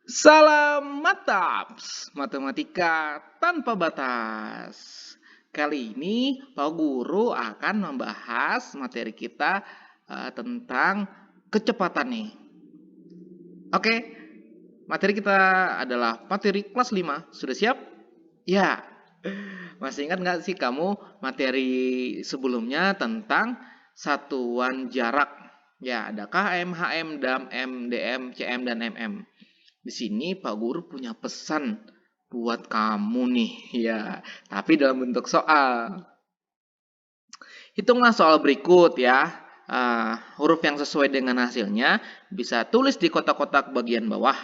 Salam Mataps, matematika tanpa batas. Kali ini Pak Guru akan membahas materi kita tentang kecepatan nih. Oke, materi kita adalah materi kelas 5. Sudah siap? Ya. Masih ingat nggak sih kamu materi sebelumnya tentang satuan jarak? Ya, ada km, hm, dam, m, dm, cm, dan mm. Di sini Pak Guru punya pesan buat kamu nih, ya. Tapi dalam bentuk soal. Hitunglah soal berikut ya. Huruf yang sesuai dengan hasilnya bisa tulis di kotak-kotak bagian bawah.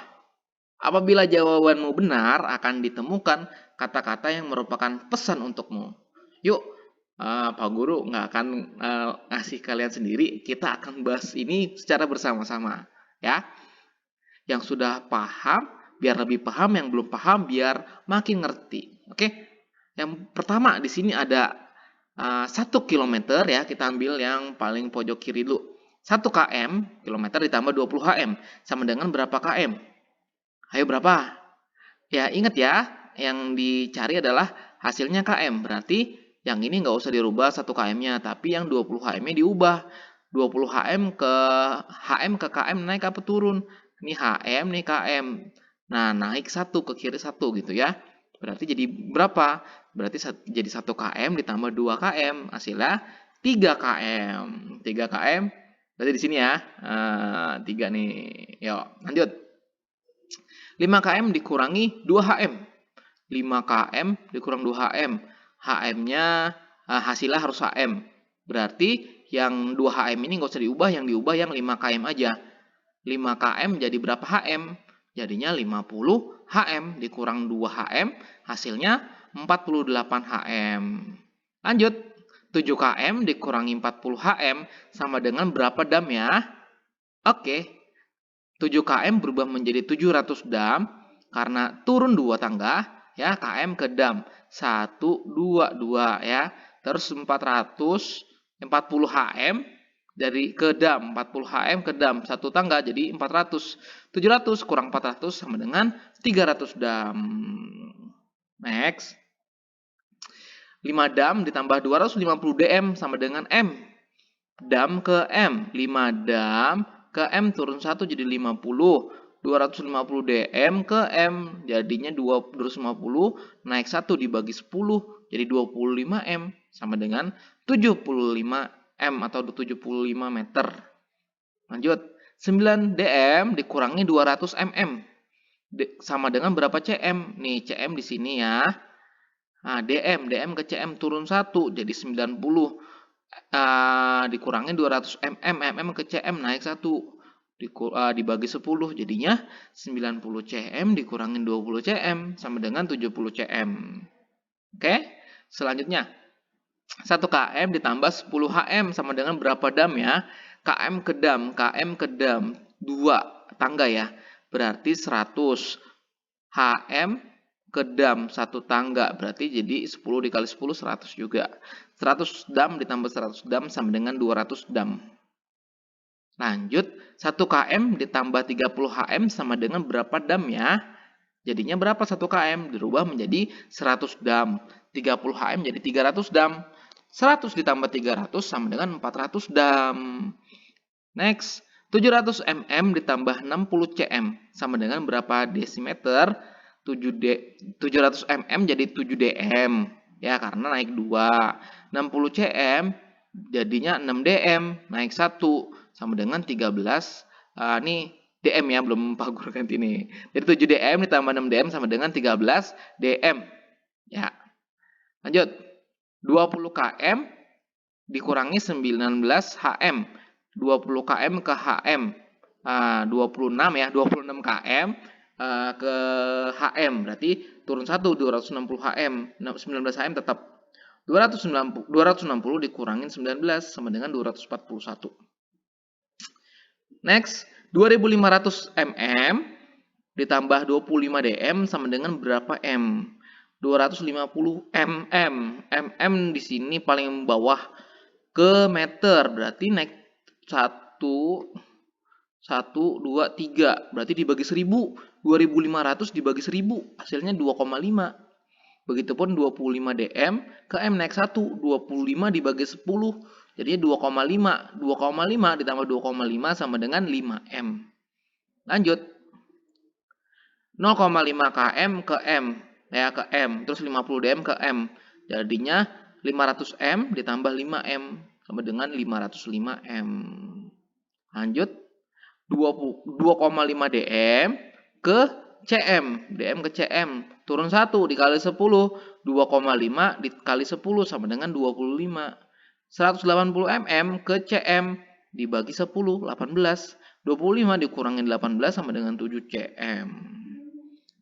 Apabila jawabanmu benar, akan ditemukan kata-kata yang merupakan pesan untukmu. Yuk, Pak Guru nggak akan ngasih kalian sendiri. Kita akan bahas ini secara bersama-sama, ya. Yang sudah paham biar lebih paham, yang belum paham biar makin ngerti. Oke? Yang pertama di sini ada 1 kilometer ya, kita ambil yang paling pojok kiri dulu. 1 km, kilometer ditambah 20 km sama dengan berapa km? Ayo berapa? Ya ingat ya, yang dicari adalah hasilnya km. Berarti yang ini nggak usah dirubah 1 km-nya, tapi yang 20 km-nya diubah. 20 km ke km naik apa turun? Ini HM, nih KM. Nah, naik 1 ke kiri 1 gitu ya. Berarti jadi berapa? Berarti jadi 1 km ditambah 2 km. Hasilnya 3 km. 3 km. Berarti di sini ya. 3 nih. Yuk, lanjut. 5 km dikurangi 2 hm. 5 km dikurang 2 hm. HM-nya hasilnya harus HM. Berarti yang 2 hm ini nggak usah diubah, yang diubah yang 5 km aja. 5 km jadi berapa hm? Jadinya 50 hm dikurang 2 hm, hasilnya 48 hm. Lanjut, 7 km dikurangi 40 hm sama dengan berapa dam ya? Oke, 7 km berubah menjadi 700 dam karena turun 2 tangga ya, km ke dam 1 2 2 ya. Terus 440 hm dari ke dam, 40 hm ke dam 1 tangga jadi 400. 700 kurang 400 sama dengan 300 dam. Next. 5 dam ditambah 250 dm sama dengan m. Dam ke m, 5 dam ke m turun 1 jadi 50. 250 dm ke m jadinya 250 naik 1 dibagi 10 jadi 25 m sama dengan 75 m atau 75 meter. Lanjut, 9 dm dikurangi 200 mm sama dengan berapa cm? Nih cm di sini ya. Nah, dm ke cm turun 1 jadi 90. Dikurangi 200 mm ke cm naik 1 dibagi 10 jadinya 90 cm dikurangin 20 cm sama dengan 70 cm. Oke, selanjutnya 1 km ditambah 10 hm sama dengan berapa dam ya? km ke dam 2 tangga ya, berarti 100 hm ke dam 1 tangga, berarti jadi 10 dikali 10 100 juga. 100 dam ditambah 100 dam sama dengan 200 dam. Lanjut, 1 km ditambah 30 hm sama dengan berapa dam ya? Jadinya berapa 1 km? Dirubah menjadi 100 dam. 30 hm jadi 300 dam. 100 ditambah 300 sama dengan 400 dam. Next, 700 mm ditambah 60 cm sama dengan berapa desimeter? 700 mm jadi 7 dm ya, karena naik 2. 60 cm jadinya 6 dm naik 1 sama dengan 13. Nih dm ya, belum Pak Guru ganti nih. Jadi 7 dm ditambah 6 dm sama dengan 13 dm ya. Lanjut, 20 km dikurangi 19 hm. 20 km ke hm 26 ya, 26 km ke hm berarti turun 1 260 hm. 19 hm tetap 260 dikurangin 19 sama dengan 241. Next, 2500 mm ditambah 25 dm sama dengan berapa m? 250 mm. Mm di sini paling bawah ke meter, berarti naik 1 1, 2, 3. Berarti dibagi 1000. 2500 dibagi 1000. Hasilnya 2,5. Begitupun 25 dm ke M naik 1. 25 dibagi 10. Jadinya 2,5. 2,5 ditambah 2,5 sama dengan 5M. Lanjut. 0,5 km ke M. Ya, ke M. Terus 50 dm ke M. Jadinya 500M ditambah 5M. Sama dengan 505M. Lanjut. 2,5 dm ke cm. Dm ke cm. Turun 1 dikali 10. 2,5 dikali 10 sama dengan 25. 180 mm ke cm dibagi 10. 18. 25 dikurangin 18 sama dengan 7 cm.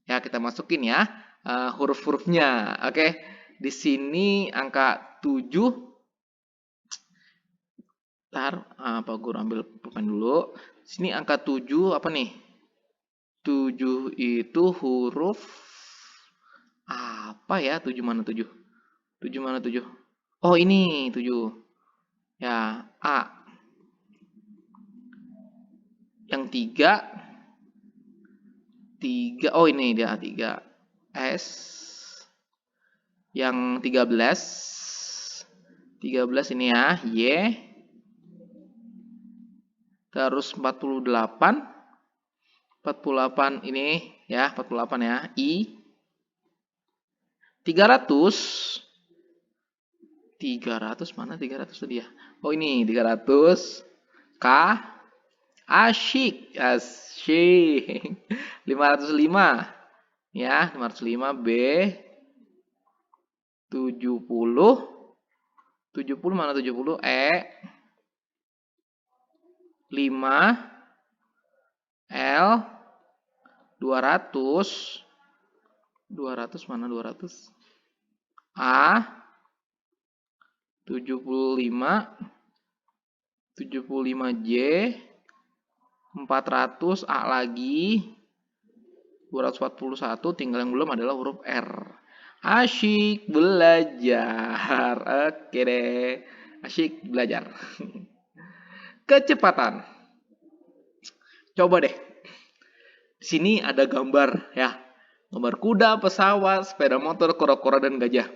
Ya, kita masukin ya huruf-hurufnya. Oke. Di sini angka 7. Ntar, Pak Guru ambil pulpen dulu. Sini angka 7 apa nih? 7 itu huruf apa ya? 7 mana 7? 7 mana 7? Oh, ini 7. Ya, A. Yang 3. Oh, ini dia A3. S. Yang 13. 13 ini ya, Y. Terus 48 ini ya, 48 ya, I. 300 mana 300 tadi ya? Oh, ini 300 K. Asyik. 505 ya, 505 B. 70 mana 70 E. 5 L. 200 mana 200 A. 75 J. 400 A lagi. 241, tinggal yang belum adalah huruf R. Asyik belajar. Oke deh. Asyik belajar. Kecepatan. Coba deh. Di sini ada gambar ya. Gambar kuda, pesawat, sepeda motor, kura-kura, dan gajah.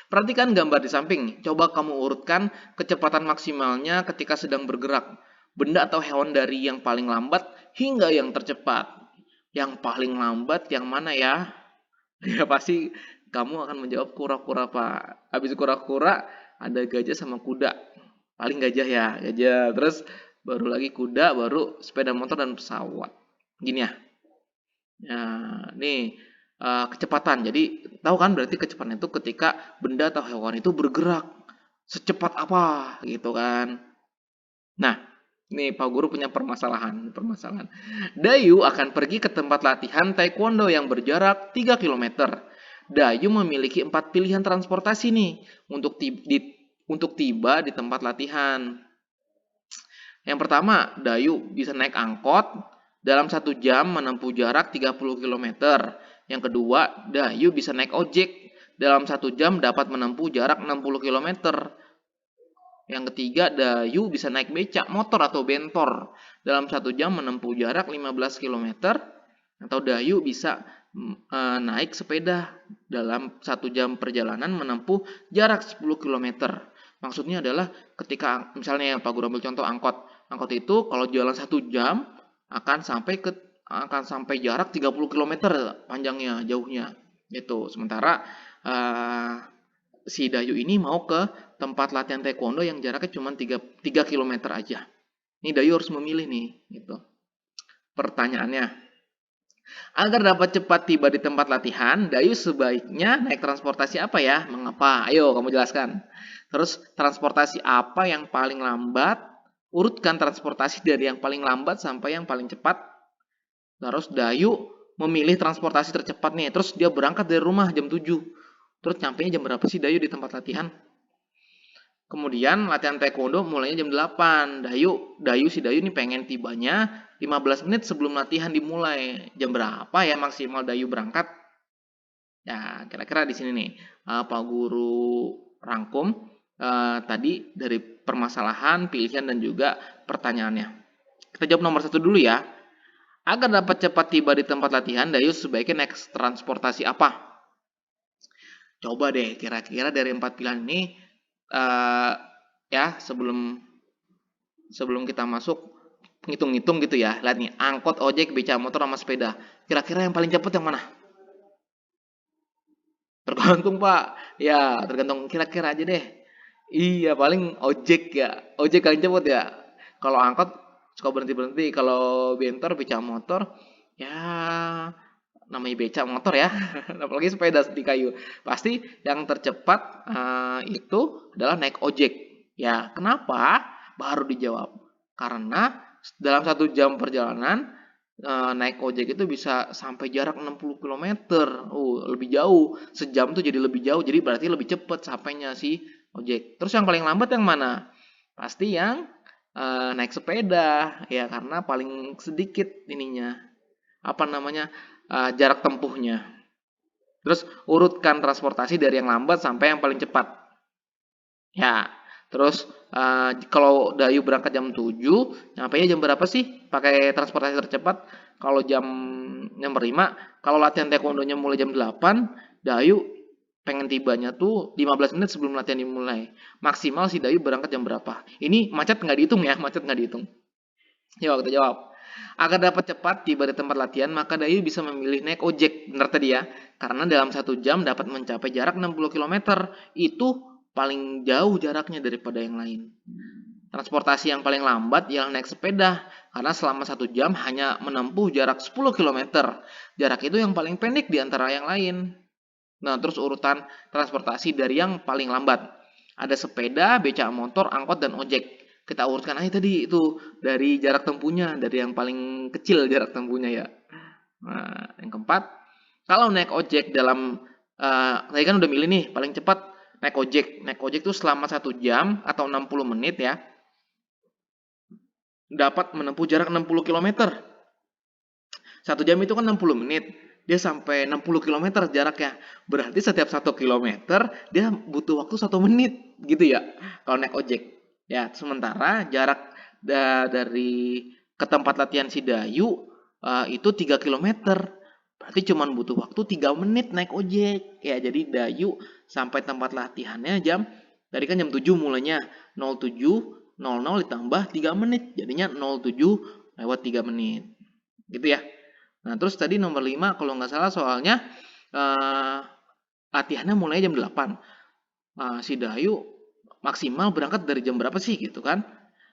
Perhatikan gambar di samping. Coba kamu urutkan kecepatan maksimalnya ketika sedang bergerak. Benda atau hewan dari yang paling lambat hingga yang tercepat. Yang paling lambat yang mana ya? Ya pasti kamu akan menjawab kura-kura, Pak. Habis kura-kura ada gajah sama kuda. Paling gajah ya, gajah. Terus baru lagi kuda, baru sepeda motor dan pesawat. Gini ya. Nah, nih kecepatan. Jadi tahu kan berarti kecepatan itu ketika benda atau hewan itu bergerak secepat apa gitu kan. Nah, nih Pak Guru punya permasalahan. Dayu akan pergi ke tempat latihan taekwondo yang berjarak 3 km. Dayu memiliki 4 pilihan transportasi nih untuk tiba di tempat latihan. Yang pertama, Dayu bisa naik angkot dalam 1 jam menempuh jarak 30 km. Yang kedua, Dayu bisa naik ojek dalam 1 jam dapat menempuh jarak 60 km. Yang ketiga, Dayu bisa naik becak motor atau bentor dalam 1 jam menempuh jarak 15 km. Atau Dayu bisa naik sepeda dalam 1 jam perjalanan menempuh jarak 10 km. Maksudnya adalah ketika misalnya Pak Guru ambil contoh angkot. Angkot itu kalau jalan 1 jam akan sampai jarak 30 km panjangnya, jauhnya. Gitu. Sementara si Dayu ini mau ke tempat latihan taekwondo yang jaraknya cuma 3 km aja. Ini Dayu harus memilih nih, gitu. Pertanyaannya, agar dapat cepat tiba di tempat latihan, Dayu sebaiknya naik transportasi apa ya? Mengapa? Ayo kamu jelaskan. Terus transportasi apa yang paling lambat? Urutkan transportasi dari yang paling lambat sampai yang paling cepat. Terus Dayu memilih transportasi tercepat nih. Terus dia berangkat dari rumah jam 7. Terus nyampenya jam berapa sih Dayu di tempat latihan? Kemudian latihan taekwondo mulainya jam 8. Si Dayu nih pengen tibanya 15 menit sebelum latihan dimulai. Jam berapa ya maksimal Dayu berangkat? Ya, kira-kira di sini nih Pak Guru rangkum tadi dari permasalahan, pilihan, dan juga pertanyaannya. Kita jawab nomor 1 dulu ya. Agar dapat cepat tiba di tempat latihan, Dayus sebaiknya naik transportasi apa? Coba deh, kira-kira dari 4 pilihan ini, eh, ya sebelum kita masuk, ngitung-ngitung gitu ya. Lihat nih, angkot, ojek, beca motor, sama sepeda. Kira-kira yang paling cepat yang mana? Tergantung Pak. Ya, tergantung kira-kira aja deh. Iya, paling ojek ya. Ojek paling cepet ya. Kalau angkot suka berhenti-berhenti. Kalau bentor, beca motor, ya namanya beca motor ya. Apalagi sepeda di kayu. Pasti yang tercepat itu adalah naik ojek. Ya, kenapa? Baru dijawab. Karena dalam 1 jam perjalanan naik ojek itu bisa sampai jarak 60 kilometer. Lebih jauh. Sejam tuh jadi lebih jauh. Jadi berarti lebih cepat sampainya si ojek. Terus yang paling lambat yang mana? Pasti yang naik sepeda. Ya karena paling sedikit ininya. Apa namanya? Jarak tempuhnya. Terus urutkan transportasi dari yang lambat sampai yang paling cepat. Ya, terus kalau Dayu berangkat jam 7, nyampainya jam berapa sih pakai transportasi tercepat? Kalau jam 5, kalau latihan taekwondonya mulai jam 8, Dayu pengen tibanya tuh 15 menit sebelum latihan dimulai. Maksimal si Dayu berangkat jam berapa? Ini macet nggak dihitung ya, macet nggak dihitung. Yuk kita jawab. Agar dapat cepat tiba di tempat latihan, maka Dayu bisa memilih naik ojek. Benar tadi ya. Karena dalam 1 jam dapat mencapai jarak 60 kilometer. Itu paling jauh jaraknya daripada yang lain. Transportasi yang paling lambat ialah naik sepeda. Karena selama 1 jam hanya menempuh jarak 10 kilometer. Jarak itu yang paling pendek di antara yang lain. Nah, terus urutan transportasi dari yang paling lambat. Ada sepeda, beca motor, angkot, dan ojek. Kita urutkan aja tadi itu dari jarak tempuhnya, dari yang paling kecil jarak tempuhnya ya. Nah, yang keempat, kalau naik ojek dalam tadi kan udah milih nih paling cepat naik ojek. Naik ojek tuh selama 1 jam atau 60 menit ya, dapat menempuh jarak 60 kilometer. 1 jam itu kan 60 menit. Dia sampai 60 kilometer jaraknya. Berarti setiap 1 kilometer dia butuh waktu 1 menit gitu ya. Kalau naik ojek. Ya, sementara jarak dari ke tempat latihan si Dayu itu 3 kilometer. Berarti cuma butuh waktu 3 menit naik ojek. Ya, jadi Dayu sampai tempat latihannya tadi kan jam 7 mulainya. 07.00 ditambah 3 menit. Jadinya 07 lewat 3 menit. Gitu ya. Nah, terus tadi nomor 5 kalau nggak salah soalnya latihannya mulai jam 8. Si Dayu maksimal berangkat dari jam berapa sih gitu kan?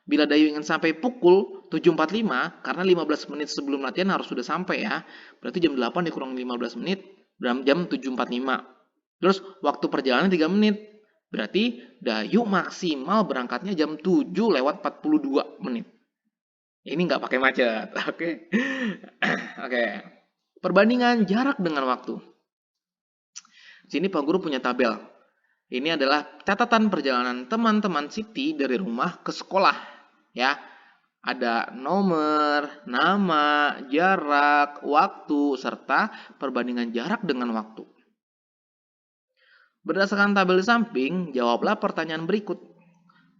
Bila Dayu ingin sampai pukul 7.45, karena 15 menit sebelum latihan harus sudah sampai ya. Berarti jam 8 dikurang 15 menit, jam 7.45. Terus waktu perjalanan 3 menit. Berarti Dayu maksimal berangkatnya jam 7:42. Ini nggak pakai macet, oke? Oke. Perbandingan jarak dengan waktu. Sini Pak Guru punya tabel. Ini adalah catatan perjalanan teman-teman Siti dari rumah ke sekolah. Ya, ada nomor, nama, jarak, waktu, serta perbandingan jarak dengan waktu. Berdasarkan tabel di samping, jawablah pertanyaan berikut.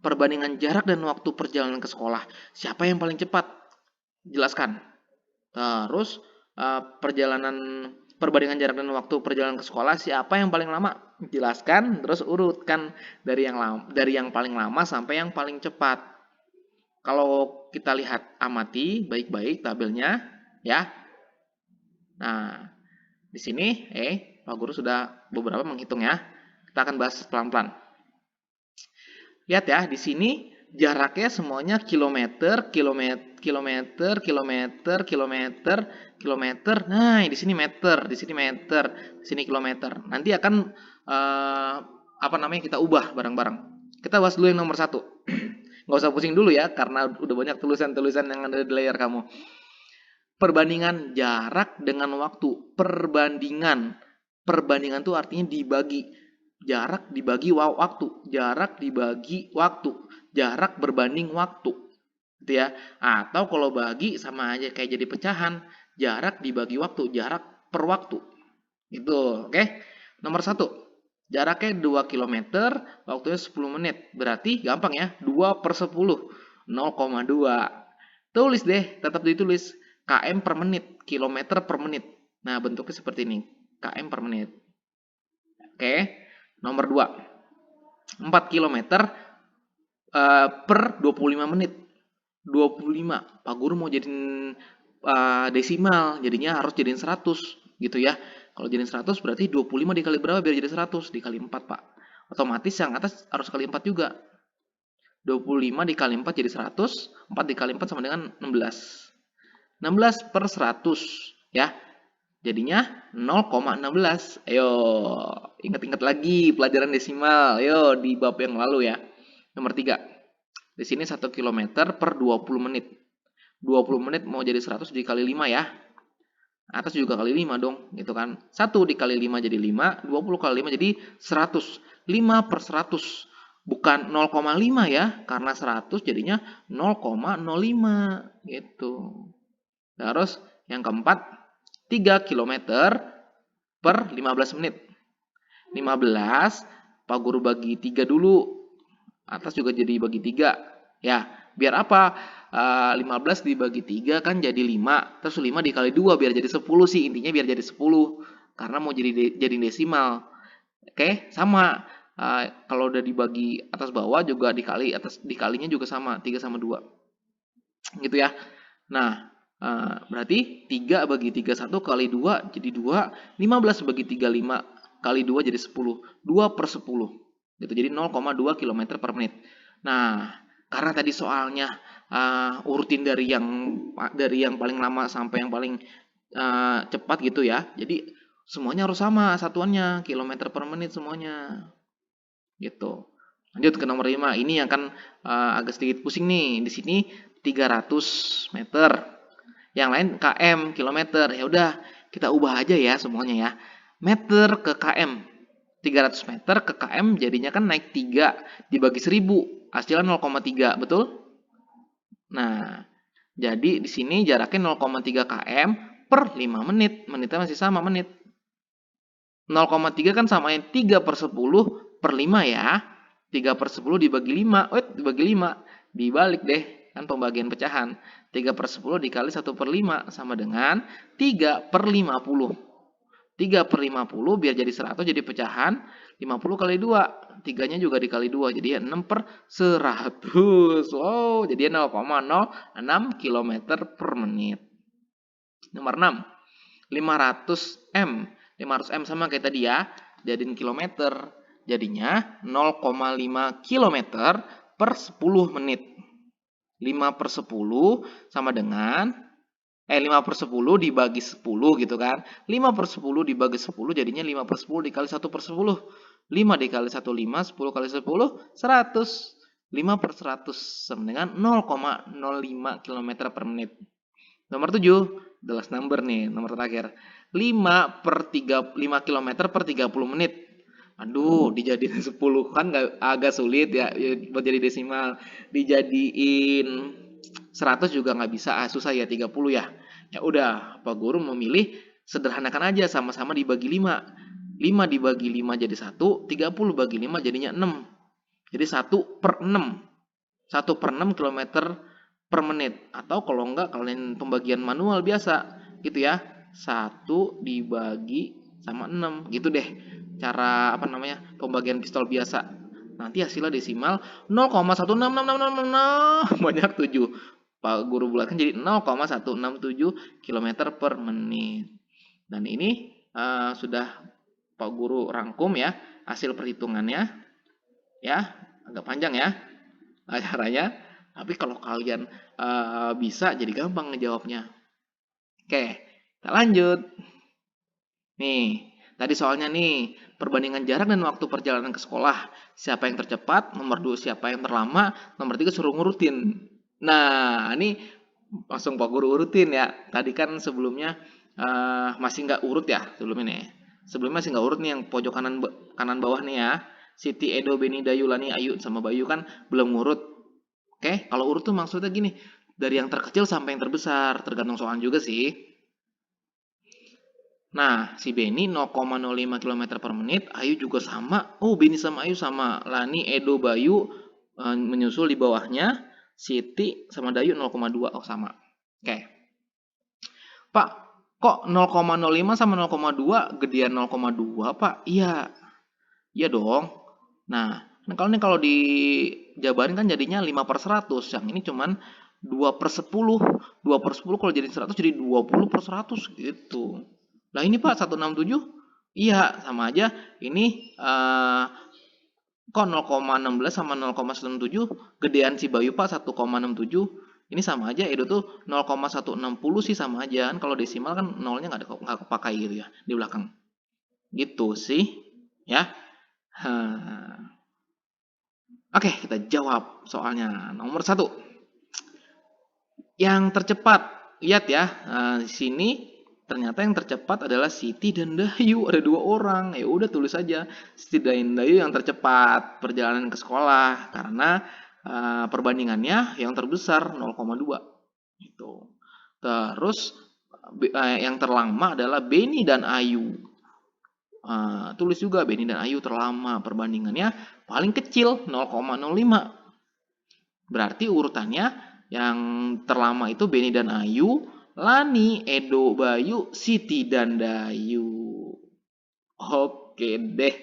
Perbandingan jarak dan waktu perjalanan ke sekolah. Siapa yang paling cepat? Jelaskan. Terus perbandingan jarak dan waktu perjalanan ke sekolah, siapa yang paling lama? Jelaskan, terus urutkan dari yang paling lama sampai yang paling cepat. Kalau kita lihat, amati baik-baik tabelnya ya. Nah, di sini Pak Guru sudah beberapa menghitung ya. Kita akan bahas pelan-pelan. Lihat ya, di sini jaraknya semuanya kilometer, kilometer, kilometer, kilometer, kilometer, kilometer. Nah, di sini meter, di sini meter, di sini kilometer. Nanti akan kita ubah bareng-bareng. Kita bahas dulu yang nomor 1. Nggak usah pusing dulu ya, karena udah banyak tulisan-tulisan yang ada di layar kamu. Perbandingan jarak dengan waktu. Perbandingan tuh artinya dibagi. Jarak dibagi waktu. Jarak dibagi waktu. Jarak berbanding waktu. Gitu ya. Atau kalau bagi sama aja kayak jadi pecahan. Jarak dibagi waktu. Jarak per waktu. Gitu. Oke. Nomor 1. Jaraknya 2 km. Waktunya 10 menit. Berarti gampang ya. 2/10. 0,2. Tulis deh, tetap ditulis. KM per menit, kilometer per menit. Nah, bentuknya seperti ini. KM per menit. Oke. Nomor 2. 4 kilometer per 25 menit. 25. Pak Guru mau jadiin desimal, jadinya harus jadiin 100 gitu ya. Kalau jadiin 100 berarti 25 dikali berapa biar jadi 100? Dikali 4, Pak. Otomatis yang atas harus kali 4 juga. 25 dikali 4 jadi 100, 4 dikali 4 sama dengan 16. 16 per 100 ya. Jadinya 0,16. Ayo, ingat-ingat lagi pelajaran desimal. Ayo di bab yang lalu ya. Nomor 3. Di sini 1 km per 20 menit. 20 menit mau jadi 100 dikali 5 ya. Atas juga kali 5 dong, gitu kan. 1 dikali 5 jadi 5, 20 kali 5 jadi 100. 5 per 100. Bukan 0,5 ya, karena 100 jadinya 0,05 gitu. Terus yang keempat, 3 km per 15 menit. 15, Pak Guru bagi 3 dulu. Atas juga jadi bagi 3. Ya, biar apa? 15 dibagi 3 kan jadi 5. Terus 5 dikali 2 biar jadi 10 sih. Intinya biar jadi 10. Karena mau jadi desimal. Oke, sama. Kalau udah dibagi atas bawah juga dikalinya juga sama. 3 sama 2. Gitu ya. Nah, berarti 3 bagi 3 1 kali 2 jadi 2. 15 bagi 3 5 kali 2 jadi 10. 2 per 10. Gitu. Jadi 0,2 km per menit. Nah, karena tadi soalnya urutin dari yang paling lama sampai yang paling cepat gitu ya. Jadi semuanya harus sama satuannya, kilometer per menit semuanya. Gitu. Lanjut ke nomor 5. Ini yang kan agak sedikit pusing nih. Di sini 300 meter. Yang lain km, kilometer. Ya udah, kita ubah aja ya semuanya ya. Meter ke km. 300 meter ke km jadinya kan naik 3 dibagi 1000. Hasilnya 0,3, betul? Nah, jadi di sini jaraknya 0,3 km per 5 menit. Menitnya masih sama menit. 0,3 kan samain 3 per 10 per 5 ya. 3 per 10 dibagi 5. Dibagi 5. Dibalik deh. Kan pembagian pecahan. 3 per 10 dikali 1 per 5 sama dengan 3 per 50. 3 per 50 biar jadi 100 jadi pecahan. 50 kali 2. 3-nya juga dikali 2. Jadi 6 per 100. Wow, jadi 0,06 km per menit. Nomor 6. 500 M. 500 M sama kayak tadi ya. Jadiin kilometer. Jadinya 0,5 km per 10 menit. 5 per 10 sama dengan 5 per 10 dibagi 10 gitu kan. 5 per 10 dibagi 10 jadinya 5 per 10 dikali 1 per 10. 5 dikali 1, 5. 10 kali 10, 100. 5 per 100 sama dengan 0,05 km per menit. Nomor 7, the last number nih, nomor terakhir. 5 km per 30 menit. Aduh, dijadiin 10 kan agak sulit ya buat jadi desimal. Dijadiin 100 juga nggak bisa, susah ya 30 ya. Ya udah, Pak Guru memilih sederhanakan aja, sama-sama dibagi 5. 5 dibagi 5 jadi 1, 30 bagi 5 jadinya 6. Jadi 1 per 6. 1 per 6 km per menit. Atau kalau enggak, kalian pembagian manual biasa gitu ya. 1 dibagi sama 6 gitu deh. Cara pembagian pistol biasa. Nanti hasilnya desimal 0,16666 banyak 7. Pak Guru bulatkan jadi 0,167 km per menit. Dan ini sudah Pak Guru rangkum ya hasil perhitungannya. Ya, agak panjang ya caranya. Tapi kalau kalian bisa jadi gampang ngejawabnya. Oke, kita lanjut. Nih, tadi soalnya nih, perbandingan jarak dan waktu perjalanan ke sekolah. Siapa yang tercepat, nomor 2 siapa yang terlama, nomor 3 suruh ngurutin. Nah, ini langsung Pak Guru urutin ya. Tadi kan sebelumnya masih nggak urut ya sebelum ini. Sebelumnya masih nggak urut nih yang pojok kanan bawah nih ya. Siti, Edo, Beni, Dayu, Lani, Ayu sama Bayu kan belum ngurut. Oke, kalau urut tuh maksudnya gini, dari yang terkecil sampai yang terbesar, tergantung soal juga sih. Nah, si Beni 0,05 km per menit, Ayu juga sama. Oh, Beni sama Ayu sama. Lani, Edo, Bayu menyusul di bawahnya. Siti sama Dayu 0,2. Oh, sama. Oke. Pak, kok 0,05 sama 0,2 gedean 0,2, Pak? Iya. Iya dong. Nah, kalau dijabarin kan jadinya 5/100. Yang ini cuman 2/10. 2/10 kalau jadi 100 jadi 20/100 gitu. Lah ini Pak 167? Iya, sama aja. Ini kok 0,16 sama 0,167 gedean si Bayu Pak 1,67. Ini sama aja. Edo tuh 0,160 sih sama aja. Kan kalau desimal kan nolnya nggak kepakai gitu ya di belakang. Gitu sih. Ya. Oke, kita jawab soalnya. Nomor 1. Yang tercepat. Lihat ya, di sini ternyata yang tercepat adalah Siti dan Dayu. Ada 2 orang. Ya udah tulis aja Siti dan Dayu yang tercepat perjalanan ke sekolah karena perbandingannya yang terbesar 0,2 gitu. Terus yang terlama adalah Beni dan Ayu. Tulis juga Beni dan Ayu terlama, perbandingannya paling kecil 0,05. Berarti urutannya yang terlama itu Beni dan Ayu, Lani, Edo, Bayu, Siti dan Dayu. Oke deh.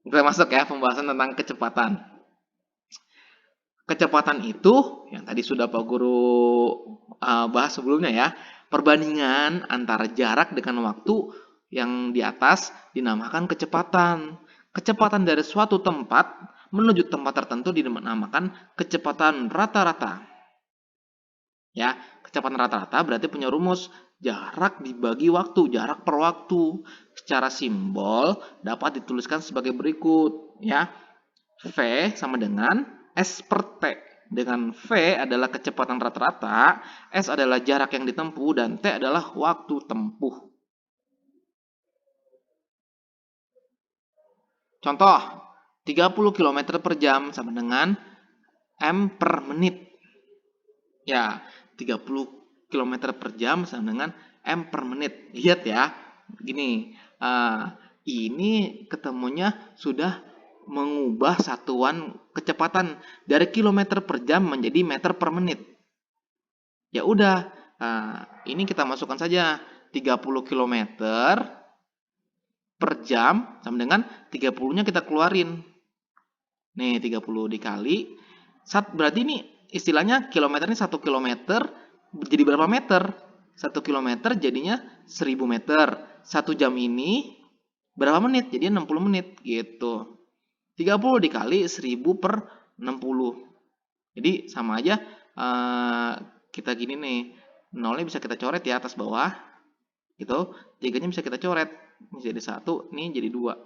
Kita masuk ya pembahasan tentang kecepatan. Kecepatan itu yang tadi sudah Pak Guru bahas sebelumnya ya. Perbandingan antara jarak dengan waktu yang di atas dinamakan kecepatan. Kecepatan dari suatu tempat menuju tempat tertentu dinamakan kecepatan rata-rata. Ya, kecepatan rata-rata berarti punya rumus jarak dibagi waktu, jarak per waktu. Secara simbol dapat dituliskan sebagai berikut, ya. V sama dengan S per T. Dengan V adalah kecepatan rata-rata, S adalah jarak yang ditempuh, dan T adalah waktu tempuh. Contoh, 30 km per jam sama dengan M per menit. Ya, 30 km per jam sama dengan M per menit. Lihat ya, gini, ini ketemunya sudah mengubah satuan kecepatan dari kilometer per jam menjadi meter per menit. Ya udah, ini kita masukkan saja 30 km per jam sama dengan 30-nya kita keluarin. Nih, 30 dikali, berarti ini istilahnya kilometer ini 1 kilometer jadi berapa meter? 1 kilometer jadinya 1000 meter. 1 jam ini berapa menit? Jadi 60 menit gitu. 30 dikali 1000 per 60. Jadi sama aja kita gini nih. Nolnya bisa kita coret ya atas bawah. Gitu. 3-nya bisa kita coret. Jadi 1, nih jadi 2.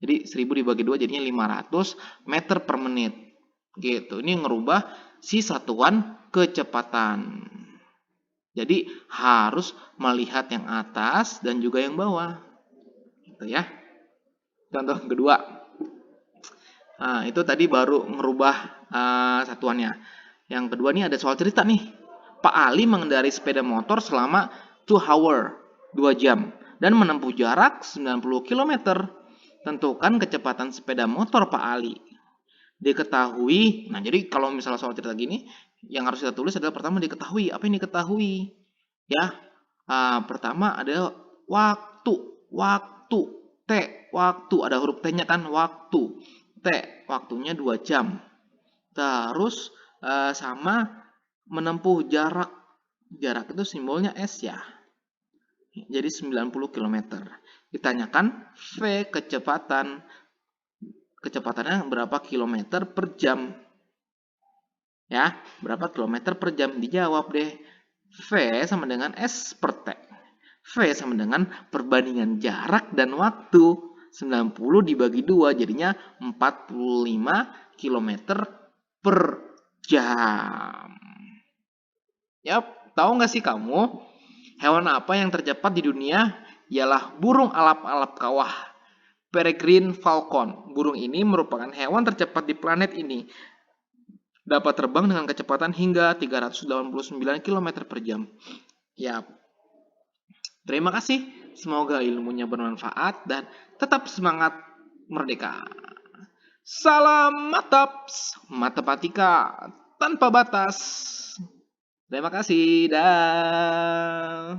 Jadi 1000 dibagi 2 jadinya 500 meter per menit. Gitu. Ini ngerubah si satuan kecepatan. Jadi harus melihat yang atas dan juga yang bawah. Gitu ya. Contoh kedua. Nah, itu tadi baru ngerubah satuannya. Yang kedua nih ada soal cerita nih. Pak Ali mengendarai sepeda motor selama 2 hour, 2 jam. Dan menempuh jarak 90 km. Tentukan kecepatan sepeda motor Pak Ali. Diketahui, nah jadi kalau misalnya soal cerita gini, yang harus kita tulis adalah pertama diketahui. Apa yang diketahui? Ya, pertama ada waktu, T, waktu, ada huruf T-nya kan, waktu. T, waktunya 2 jam. Terus sama menempuh jarak. Jarak itu simbolnya S ya. Jadi 90 km. Ditanyakan V kecepatan. Kecepatannya berapa kilometer per jam? Ya, berapa kilometer per jam? Dijawab deh. V sama dengan S per T. V sama dengan perbandingan jarak dan waktu. 90 dibagi 2 jadinya 45 km per jam. Yap, tahu nggak sih kamu hewan apa yang tercepat di dunia? Ialah burung alap-alap kawah, peregrine falcon. Burung ini merupakan hewan tercepat di planet ini. Dapat terbang dengan kecepatan hingga 389 km per jam. Yap. Terima kasih. Semoga ilmunya bermanfaat dan tetap semangat merdeka. Salam mataps, matematika tanpa batas. Terima kasih, dah.